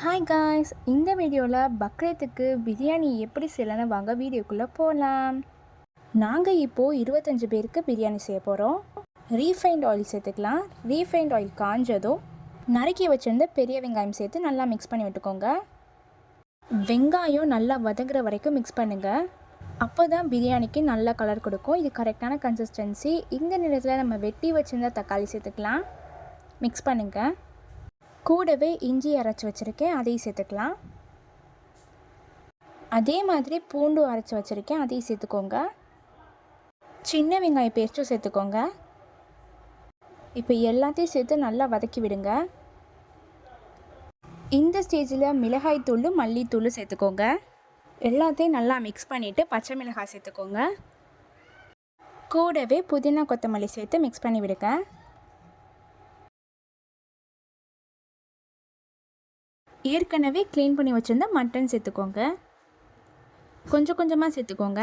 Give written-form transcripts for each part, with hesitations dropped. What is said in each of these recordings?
Hi guys, இந்த வீடியோவில் பக்ரீத்துக்கு பிரியாணி எப்படி செய்யலான்னு வாங்க வீடியோக்குள்ளே போகலாம். நாங்கள் இப்போது 25 பேருக்கு பிரியாணி செய்ய போகிறோம். ரீஃபைண்ட் ஆயில் சேர்த்துக்கலாம். ரீஃபைண்ட் ஆயில் காஞ்சதும் நறுக்கி வச்சுருந்து பெரிய வெங்காயம் சேர்த்து நல்லா மிக்ஸ் பண்ணி விட்டுக்கோங்க. வெங்காயம் நல்லா வதங்குற வரைக்கும் மிக்ஸ் பண்ணுங்கள். அப்போ தான் பிரியாணிக்கு நல்ல கலர் கொடுக்கும். இது கரெக்டான கன்சிஸ்டன்சி. இந்த நேரத்தில் நம்ம வெட்டி வச்சுருந்த தக்காளி சேர்த்துக்கலாம். மிக்ஸ் பண்ணுங்கள். கூடவே இஞ்சி அரைச்சி வச்சுருக்கேன், அதையும் சேர்த்துக்கலாம். அதே மாதிரி பூண்டு அரைச்சி வச்சுருக்கேன், அதையும் சேர்த்துக்கோங்க. சின்ன வெங்காய பேஸ்ட்டும் சேர்த்துக்கோங்க. இப்போ எல்லாத்தையும் சேர்த்து நல்லா வதக்கி விடுங்க. இந்த ஸ்டேஜில் மிளகாய் தூள் மல்லித்தூள் சேர்த்துக்கோங்க. எல்லாத்தையும் நல்லா மிக்ஸ் பண்ணிவிட்டு பச்சை மிளகாய் சேர்த்துக்கோங்க. கூடவே புதினா கொத்தமல்லி சேர்த்து மிக்ஸ் பண்ணி விடுங்க. ஏற்கனவே க்ளீன் பண்ணி வச்சுருந்த மட்டன் சேர்த்துக்கோங்க. கொஞ்சம் கொஞ்சமாக சேர்த்துக்கோங்க.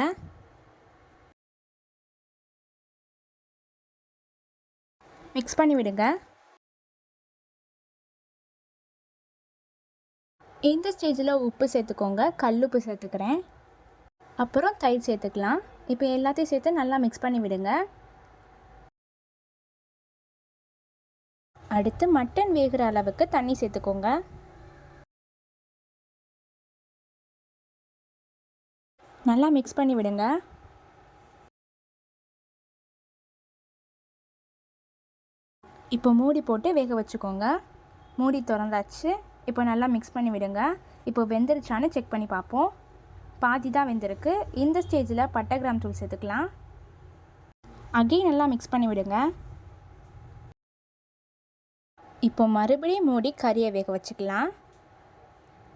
மிக்ஸ் பண்ணி விடுங்க. இந்த ஸ்டேஜில் உப்பு சேர்த்துக்கோங்க. கல்லுப்பு சேர்த்துக்கிறேன். அப்புறம் தயிர் சேர்த்துக்கலாம். இப்போ எல்லாத்தையும் சேர்த்து நல்லா மிக்ஸ் பண்ணி விடுங்க. அடுத்து மட்டன் வேகிற அளவுக்கு தண்ணி சேர்த்துக்கோங்க. நல்லா மிக்ஸ் பண்ணி விடுங்க. இப்போ மூடி போட்டு வேக வச்சுக்கோங்க. மூடி திறந்தாச்சு. இப்போ நல்லா மிக்ஸ் பண்ணி விடுங்க. இப்போ வெந்துருச்சான்னு செக் பண்ணி பார்ப்போம். பாதி தான் வெந்திருக்கு. இந்த ஸ்டேஜில் பட்டை கிராம் தூள் சேர்த்துக்கலாம். அகைன் நல்லா மிக்ஸ் பண்ணி விடுங்க. இப்போ மறுபடியும் மூடி கறியை வேக வச்சுக்கலாம்.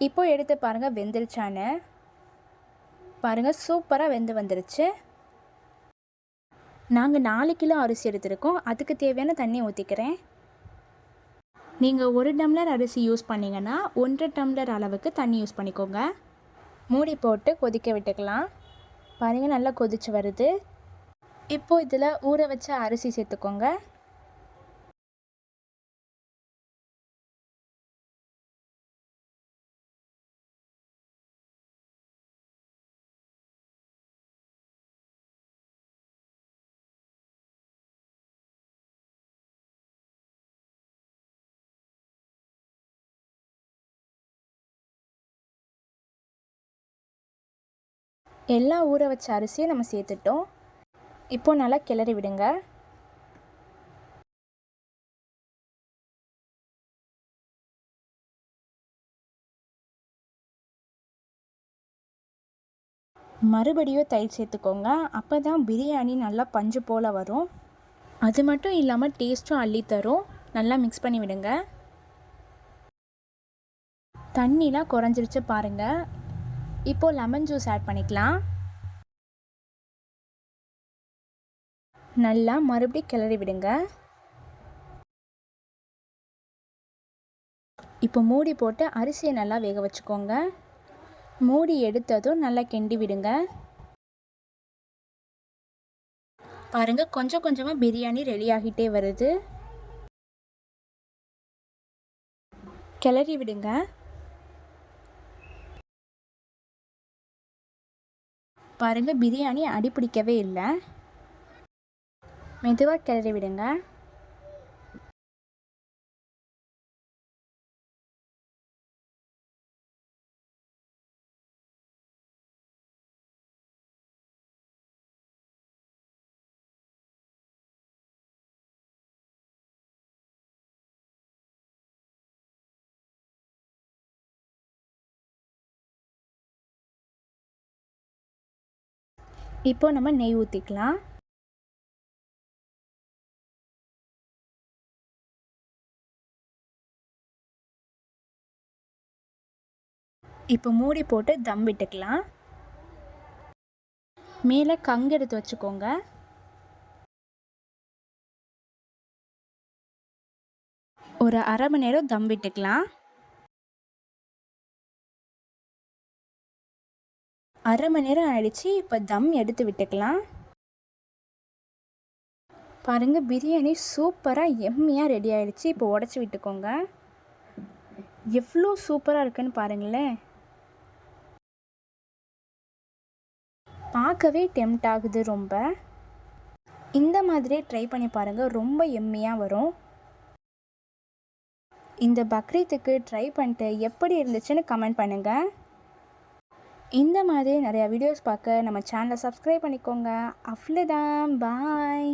இப்போ எடுத்து பாருங்கள் வெந்துருச்சான்னு. பாருங்கள், சூப்பராக வெந்து வந்துருச்சு. நாங்கள் 4 கிலோ அரிசி எடுத்துருக்கோம். அதுக்கு தேவையான தண்ணி ஊற்றிக்கிறேன். நீங்கள் 1 டம்ளர் அரிசி யூஸ் பண்ணிங்கன்னா 1.5 டம்ளர் அளவுக்கு தண்ணி யூஸ் பண்ணிக்கோங்க. மூடி போட்டு கொதிக்க விட்டுக்கலாம். பாருங்கள், நல்லா கொதிச்சு வருது. இப்போது இதில் ஊற வச்ச அரிசி சேர்த்துக்கோங்க. எல்லாம் ஊற வச்ச அரிசியை நம்ம சேர்த்துட்டோம். இப்போ நல்லா கிளறி விடுங்க. மறுபடியும் தயிர் சேர்த்துக்கோங்க. அப்போ தான் பிரியாணி நல்லா பஞ்சு போல் வரும். அது மட்டும் இல்லாமல் டேஸ்ட்டும் அள்ளி தரும். நல்லா மிக்ஸ் பண்ணி விடுங்க. தண்ணிலாம் குறைஞ்சிருச்சு பாருங்கள். இப்போது லெமன் ஜூஸ் ஆட் பண்ணிக்கலாம். நல்லா மறுபடியும் கிளறி விடுங்க. இப்போ மூடி போட்டு அரிசியை நல்லா வேக வச்சுக்கோங்க. மூடி எடுத்ததும் நல்லா கிண்டி விடுங்க. பாருங்கள், கொஞ்சம் கொஞ்சமாக பிரியாணி ரெடி ஆகிட்டே வருது. கிளறி விடுங்க. பாருங்கள், பிரியாணி அடிப்பிடிக்கவே இல்லை. மெதுவாக கிளறி விடுங்க. இப்போ நம்ம நெய் ஊற்றிக்கலாம். இப்போ மூடி போட்டு தம் விட்டுக்கலாம். மேலே கங்கு எடுத்து வச்சுக்கோங்க. ஒரு அரை மணி நேரம் தம் விட்டுக்கலாம். அரை மணி நேரம் ஆயிடுச்சு. இப்போ தம் எடுத்து விட்டுக்கலாம். பாருங்கள், பிரியாணி சூப்பராக எம்மியாக ரெடி ஆகிடுச்சு. இப்போ உடச்சி விட்டுக்கோங்க. எவ்வளோ சூப்பராக இருக்குன்னு பாருங்களேன். பார்க்கவே டெம்ப்ட் ஆகுது ரொம்ப. இந்த மாதிரியே ட்ரை பண்ணி பாருங்கள், ரொம்ப எம்மியாக வரும். இந்த பக்ரீத்துக்கு ட்ரை பண்ணிட்டு எப்படி இருந்துச்சுன்னு கமெண்ட் பண்ணுங்கள். இந்த மாதிரி நிறையா வீடியோஸ் பார்க்க நம்ம சேனலை சப்ஸ்கிரைப் பண்ணிக்கோங்க. அவ்வளோதான், பாய்.